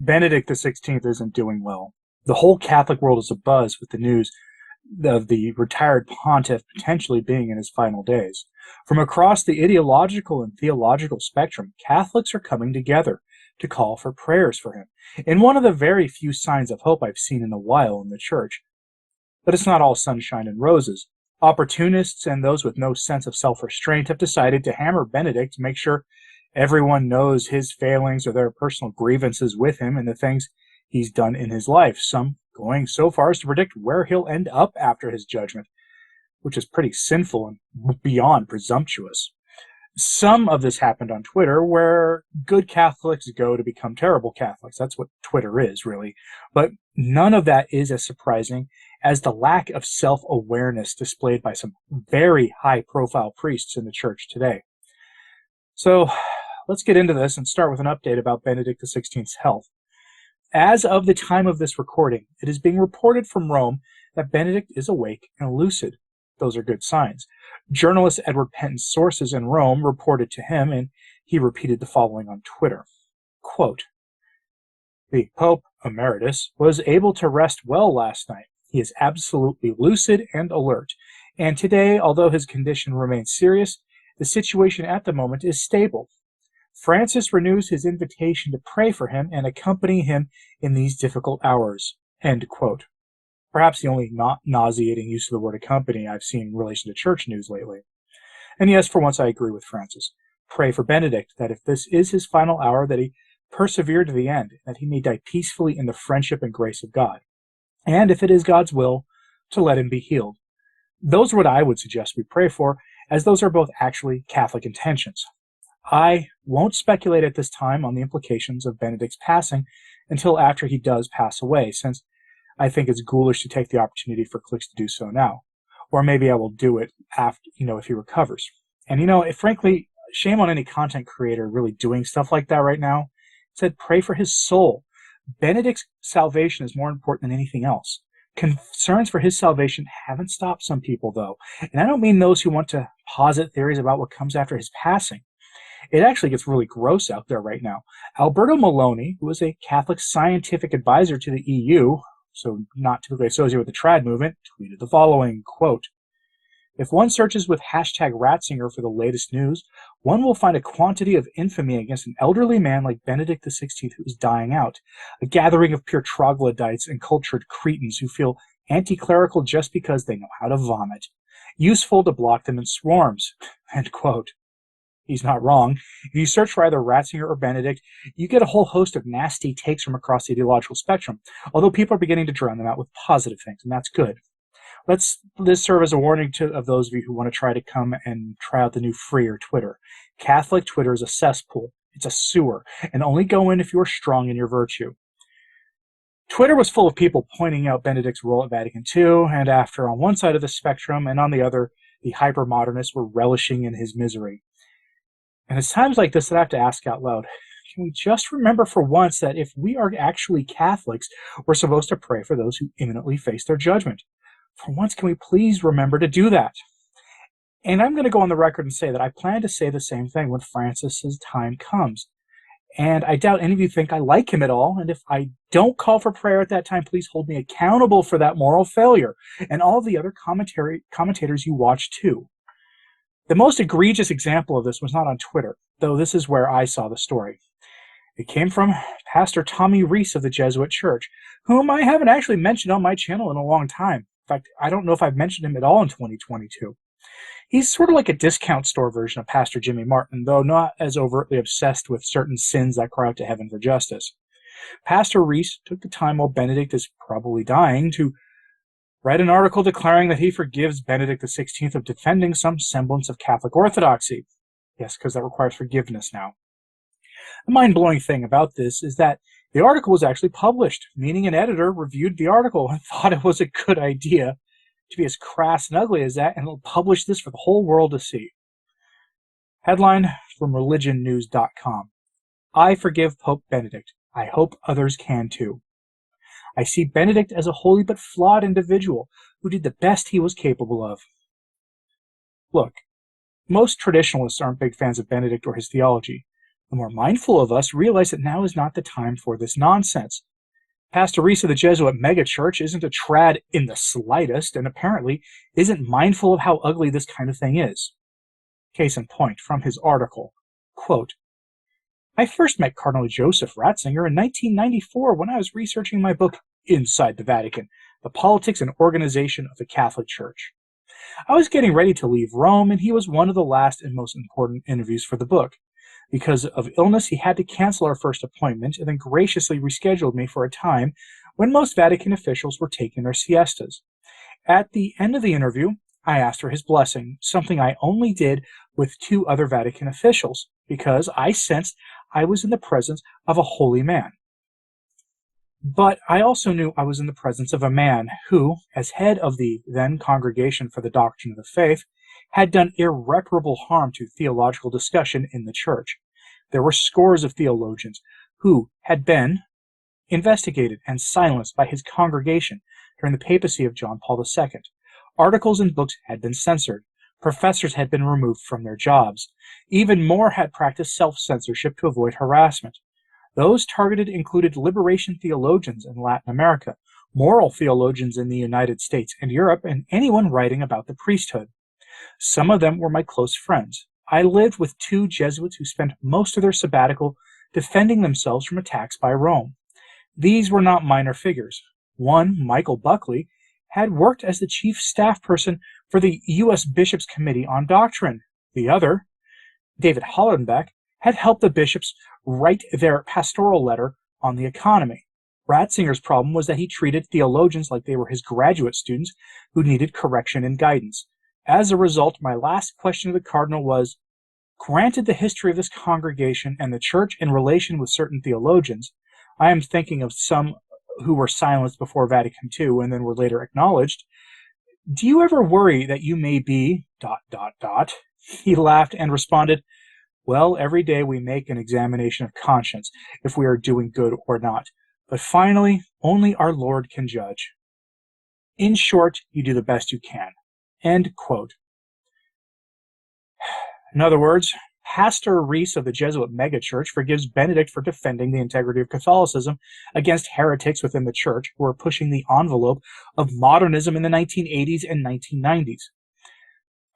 Benedict the 16th isn't doing well. The whole Catholic world is abuzz with the news of the retired pontiff potentially being in his final days. From across the ideological and theological spectrum, Catholics are coming together to call for prayers for him, in one of the very few signs of hope I've seen in a while in the church. But it's not all sunshine and roses. Opportunists and those with no sense of self-restraint have decided to hammer Benedict to make sure everyone knows his failings or their personal grievances with him and the things he's done in his life, some going so far as to predict where he'll end up after his judgment, which is pretty sinful and beyond presumptuous. Some of this happened on Twitter, where good Catholics go to become terrible Catholics. That's what Twitter is, really. But none of that is as surprising as the lack of self-awareness displayed by some very high-profile priests in the church today. So let's get into this and start with an update about Benedict XVI's health. As of the time of this recording, it is being reported from Rome that Benedict is awake and lucid. Those are good signs. Journalist Edward Penton's sources in Rome reported to him, and he repeated the following on Twitter. Quote, "The Pope Emeritus was able to rest well last night. He is absolutely lucid and alert, and today, although his condition remains serious, the situation at the moment is stable. Francis renews his invitation to pray for him and accompany him in these difficult hours." End quote. Perhaps the only not nauseating use of the word accompany I've seen in relation to church news lately. And yes, for once I agree with Francis. Pray for Benedict that if this is his final hour, that he persevere to the end, that he may die peacefully in the friendship and grace of God. And if it is God's will, to let him be healed. Those are what I would suggest we pray for, as those are both actually Catholic intentions. I won't speculate at this time on the implications of Benedict's passing until after he does pass away, since I think it's ghoulish to take the opportunity for clicks to do so now. Or maybe I will do it after, if he recovers. And frankly, shame on any content creator really doing stuff like that right now. It said, pray for his soul. Benedict's salvation is more important than anything else. Concerns for his salvation haven't stopped some people, though. And I don't mean those who want to posit theories about what comes after his passing. It actually gets really gross out there right now. Alberto Maloney, who is a Catholic scientific advisor to the EU, so not typically associated with the trad movement, tweeted the following, quote, "If one searches with hashtag Ratzinger for the latest news, one will find a quantity of infamy against an elderly man like Benedict XVI who is dying out, a gathering of pure troglodytes and cultured cretins who feel anti-clerical just because they know how to vomit. Useful to block them in swarms." End quote. He's not wrong. If you search for either Ratzinger or Benedict, you get a whole host of nasty takes from across the ideological spectrum, although people are beginning to drown them out with positive things, and that's good. Let's this serve as a warning of those of you who want to try to come and try out the new freer Twitter. Catholic Twitter is a cesspool. It's a sewer, and only go in if you are strong in your virtue. Twitter was full of people pointing out Benedict's role at Vatican II, and after on one side of the spectrum, and on the other, the hyper-modernists were relishing in his misery. And it's times like this that I have to ask out loud, can we just remember for once that if we are actually Catholics, we're supposed to pray for those who imminently face their judgment? For once, can we please remember to do that? And I'm going to go on the record and say that I plan to say the same thing when Francis's time comes. And I doubt any of you think I like him at all, and if I don't call for prayer at that time, please hold me accountable for that moral failure, and all the other commentators you watch too. The most egregious example of this was not on Twitter, though this is where I saw the story. It came from Pastor Tommy Reese of the Jesuit Church, whom I haven't actually mentioned on my channel in a long time. In fact, I don't know if I've mentioned him at all in 2022. He's sort of like a discount store version of Pastor Jimmy Martin, though not as overtly obsessed with certain sins that cry out to heaven for justice. Pastor Reese took the time while Benedict is probably dying to write an article declaring that he forgives Benedict XVI of defending some semblance of Catholic orthodoxy. Yes, because that requires forgiveness now. The mind-blowing thing about this is that the article was actually published, meaning an editor reviewed the article and thought it was a good idea to be as crass and ugly as that, and will publish this for the whole world to see. Headline from religionnews.com. "I forgive Pope Benedict. I hope others can too. I see Benedict as a holy but flawed individual who did the best he was capable of." Look, most traditionalists aren't big fans of Benedict or his theology. The more mindful of us realize that now is not the time for this nonsense. Pastor Reese of the Jesuit megachurch isn't a trad in the slightest, and apparently isn't mindful of how ugly this kind of thing is. Case in point, from his article, quote, I first met Cardinal Joseph Ratzinger in 1994 when I was researching my book, Inside the Vatican, The Politics and Organization of the Catholic Church. I was getting ready to leave Rome, and he was one of the last and most important interviews for the book. Because of illness, he had to cancel our first appointment and then graciously rescheduled me for a time when most Vatican officials were taking their siestas. At the end of the interview, I asked for his blessing, something I only did with 2 other Vatican officials, because I sensed I was in the presence of a holy man. But I also knew I was in the presence of a man who, as head of the then Congregation for the Doctrine of the Faith, had done irreparable harm to theological discussion in the Church. There were scores of theologians who had been investigated and silenced by his congregation during the papacy of John Paul II. Articles and books had been censored. Professors had been removed from their jobs. Even more had practiced self-censorship to avoid harassment. Those targeted included liberation theologians in Latin America, moral theologians in the United States and Europe, and anyone writing about the priesthood. Some of them were my close friends. I lived with 2 Jesuits who spent most of their sabbatical defending themselves from attacks by Rome. These were not minor figures. One, Michael Buckley, had worked as the chief staff person for the U.S. Bishops' Committee on Doctrine. The other, David Hollenbeck, had helped the bishops write their pastoral letter on the economy. Ratzinger's problem was that he treated theologians like they were his graduate students who needed correction and guidance. As a result, my last question to the cardinal was, granted the history of this congregation and the church in relation with certain theologians, I am thinking of some who were silenced before Vatican II and then were later acknowledged, do you ever worry that you may be ... He laughed and responded, well, every day we make an examination of conscience if we are doing good or not. But finally, only our Lord can judge. In short, you do the best you can. End quote. In other words, Pastor Reese of the Jesuit megachurch forgives Benedict for defending the integrity of Catholicism against heretics within the church who are pushing the envelope of modernism in the 1980s and 1990s.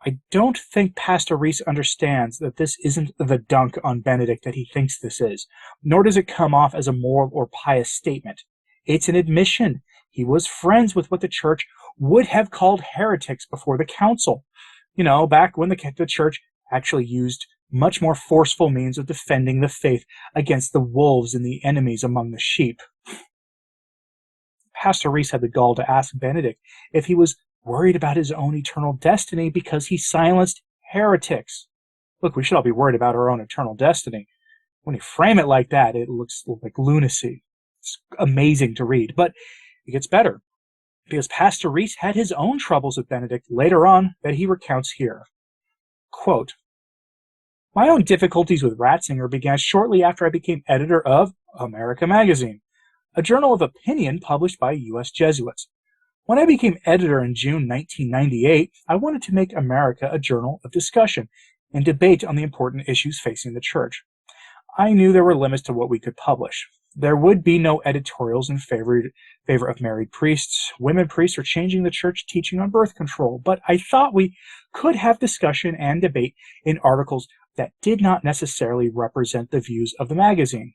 I don't think Pastor Reese understands that this isn't the dunk on Benedict that he thinks this is, nor does it come off as a moral or pious statement. It's an admission. He was friends with what the church would have called heretics before the council. You know, back when the church actually used much more forceful means of defending the faith against the wolves and the enemies among the sheep. Pastor Reese had the gall to ask Benedict if he was worried about his own eternal destiny because he silenced heretics. Look, we should all be worried about our own eternal destiny. When you frame it like that, it looks like lunacy. It's amazing to read, but it gets better, because Pastor Reese had his own troubles with Benedict later on that he recounts here. Quote, my own difficulties with Ratzinger began shortly after I became editor of America Magazine, a journal of opinion published by U.S. Jesuits. When I became editor in June 1998, I wanted to make America a journal of discussion and debate on the important issues facing the Church. I knew there were limits to what we could publish. There would be no editorials in favor of married priests, women priests, or changing the Church teaching on birth control, but I thought we could have discussion and debate in articles that did not necessarily represent the views of the magazine.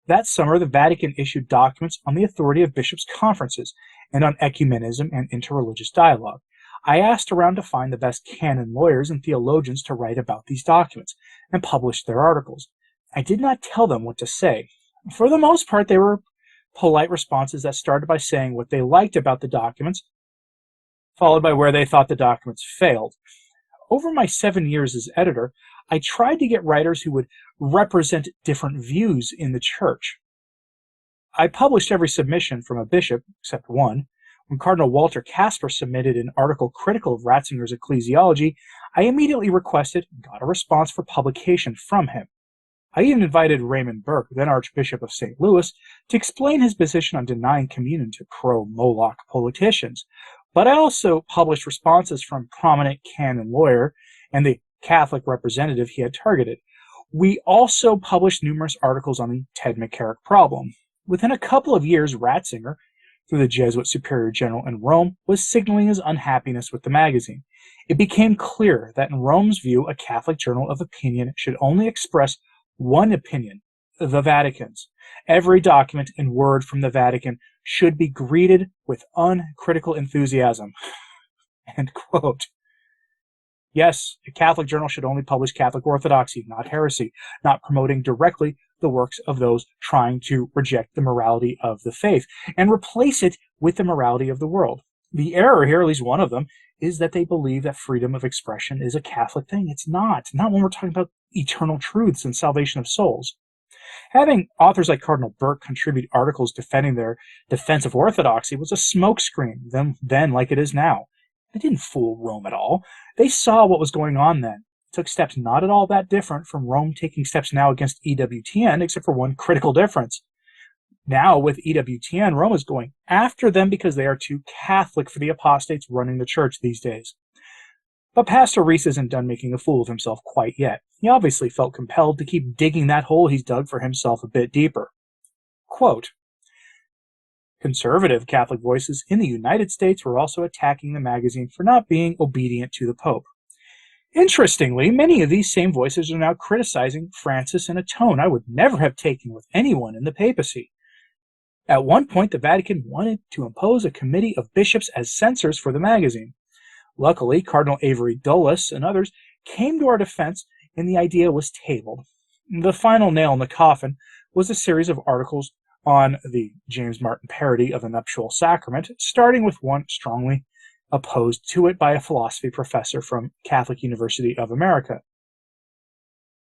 That summer, the Vatican issued documents on the authority of bishops' conferences and on ecumenism and interreligious dialogue. I asked around to find the best canon lawyers and theologians to write about these documents and publish their articles. I did not tell them what to say. For the most part, they were polite responses that started by saying what they liked about the documents, followed by where they thought the documents failed. Over my 7 years as editor, I tried to get writers who would represent different views in the Church. I published every submission from a bishop, except one. When Cardinal Walter Casper submitted an article critical of Ratzinger's ecclesiology, I immediately requested and got a response for publication from him. I even invited Raymond Burke, then Archbishop of St. Louis, to explain his position on denying communion to pro-Moloch politicians. But I also published responses from prominent canon lawyer and the Catholic representative he had targeted. We also published numerous articles on the Ted McCarrick problem. Within a couple of years, Ratzinger, through the Jesuit Superior General in Rome, was signaling his unhappiness with the magazine. It became clear that in Rome's view, a Catholic journal of opinion should only express one opinion, the Vatican's. Every document and word from the Vatican should be greeted with uncritical enthusiasm. End quote. Yes, a Catholic journal should only publish Catholic orthodoxy, not heresy, not promoting directly the works of those trying to reject the morality of the faith and replace it with the morality of the world. The error here, at least one of them, is that they believe that freedom of expression is a Catholic thing. It's not when we're talking about eternal truths and salvation of souls. Having authors like Cardinal Burke contribute articles defending their defense of orthodoxy was a smokescreen then like it is now. It didn't fool Rome at all. They saw what was going on then, took steps not at all that different from Rome taking steps now against EWTN, except for one critical difference. Now, with EWTN, Rome is going after them because they are too Catholic for the apostates running the church these days. But Pastor Reese isn't done making a fool of himself quite yet. He obviously felt compelled to keep digging that hole he's dug for himself a bit deeper. Quote, conservative Catholic voices in the United States were also attacking the magazine for not being obedient to the Pope. Interestingly, many of these same voices are now criticizing Francis in a tone I would never have taken with anyone in the papacy. At one point, the Vatican wanted to impose a committee of bishops as censors for the magazine. Luckily, Cardinal Avery Dulles and others came to our defense, and the idea was tabled. The final nail in the coffin was a series of articles on the James Martin parody of the nuptial sacrament, starting with one strongly opposed to it by a philosophy professor from Catholic University of America.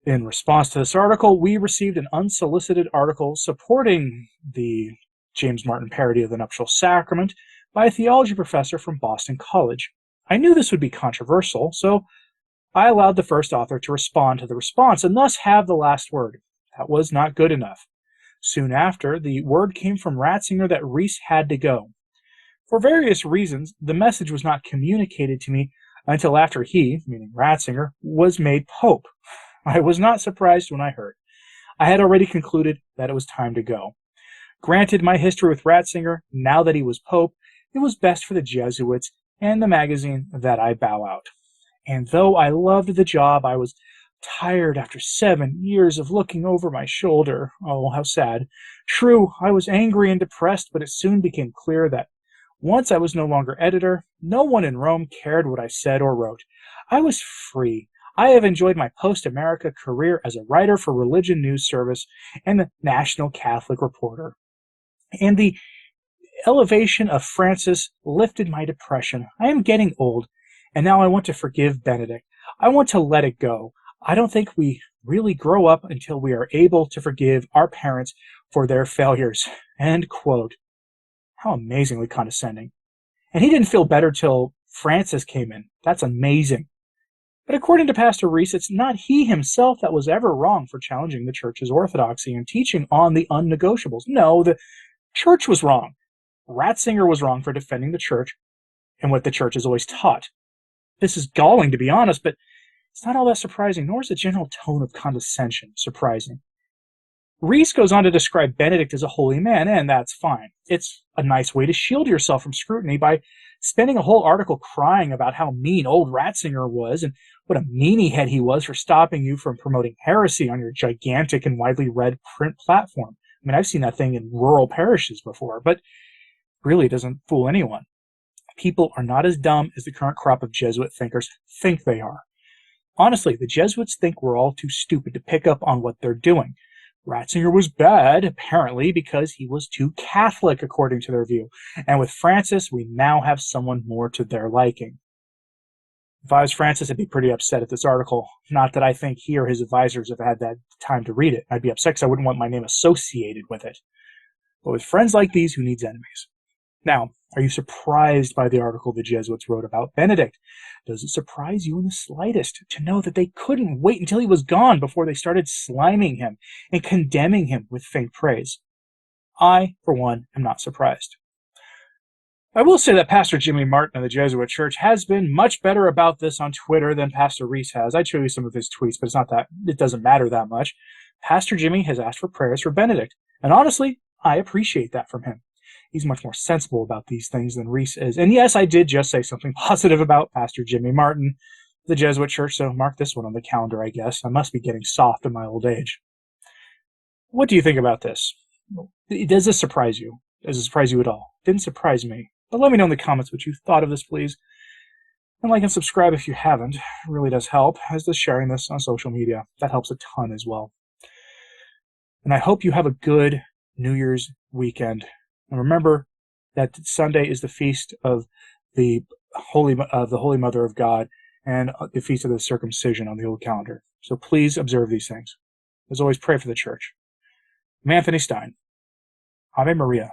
In response to this article, we received an unsolicited article supporting the James Martin parody of the nuptial sacrament by a theology professor from Boston College. I knew this would be controversial, so I allowed the first author to respond to the response and thus have the last word. That was not good enough. Soon after, the word came from Ratzinger that Reese had to go. For various reasons, the message was not communicated to me until after he, meaning Ratzinger, was made Pope. I was not surprised when I heard. I had already concluded that it was time to go. Granted my history with Ratzinger, now that he was Pope, it was best for the Jesuits and the magazine that I bow out. And though I loved the job, I was tired after 7 years of looking over my shoulder. Oh, how sad. True, I was angry and depressed, but it soon became clear that once I was no longer editor, no one in Rome cared what I said or wrote. I was free. I have enjoyed my post-America career as a writer for Religion News Service and the National Catholic Reporter. And the elevation of Francis lifted my depression. I am getting old, and now I want to forgive Benedict. I want to let it go. I don't think we really grow up until we are able to forgive our parents for their failures. End quote. How amazingly condescending. And he didn't feel better till Francis came in. That's amazing. But according to Pastor Reese, it's not he himself that was ever wrong for challenging the church's orthodoxy and teaching on the unnegotiables. No, the church was wrong. Ratzinger was wrong for defending the church and what the church has always taught. This is galling, to be honest, but it's not all that surprising, nor is the general tone of condescension surprising. Reese goes on to describe Benedict as a holy man, and that's fine. It's a nice way to shield yourself from scrutiny by spending a whole article crying about how mean old Ratzinger was and what a meanie head he was for stopping you from promoting heresy on your gigantic and widely read print platform. I mean, I've seen that thing in rural parishes before, but really doesn't fool anyone. People are not as dumb as the current crop of Jesuit thinkers think they are. Honestly, the Jesuits think we're all too stupid to pick up on what they're doing. Ratzinger was bad, apparently, because he was too Catholic, according to their view. And with Francis, we now have someone more to their liking. If I was Francis, I'd be pretty upset at this article. Not that I think he or his advisors have had that time to read it. I'd be upset because I wouldn't want my name associated with it. But with friends like these, who needs enemies? Now, are you surprised by the article the Jesuits wrote about Benedict? Does it surprise you in the slightest to know that they couldn't wait until he was gone before they started sliming him and condemning him with faint praise? I, for one, am not surprised. I will say that Pastor Jimmy Martin of the Jesuit Church has been much better about this on Twitter than Pastor Reese has. I'd show you some of his tweets, but it doesn't matter that much. Pastor Jimmy has asked for prayers for Benedict, and honestly, I appreciate that from him. He's much more sensible about these things than Reese is. And yes, I did just say something positive about Pastor Jimmy Martin, the Jesuit Church, so mark this one on the calendar, I guess. I must be getting soft in my old age. What do you think about this? Does this surprise you? Does it surprise you at all? Didn't surprise me. But let me know in the comments what you thought of this, please. And like and subscribe if you haven't. It really does help, as does sharing this on social media. That helps a ton as well. And I hope you have a good New Year's weekend. And remember that Sunday is the feast of the Holy Mother of God and the feast of the circumcision on the old calendar. So please observe these things. As always, pray for the church. I'm Anthony Stine. Ave Maria.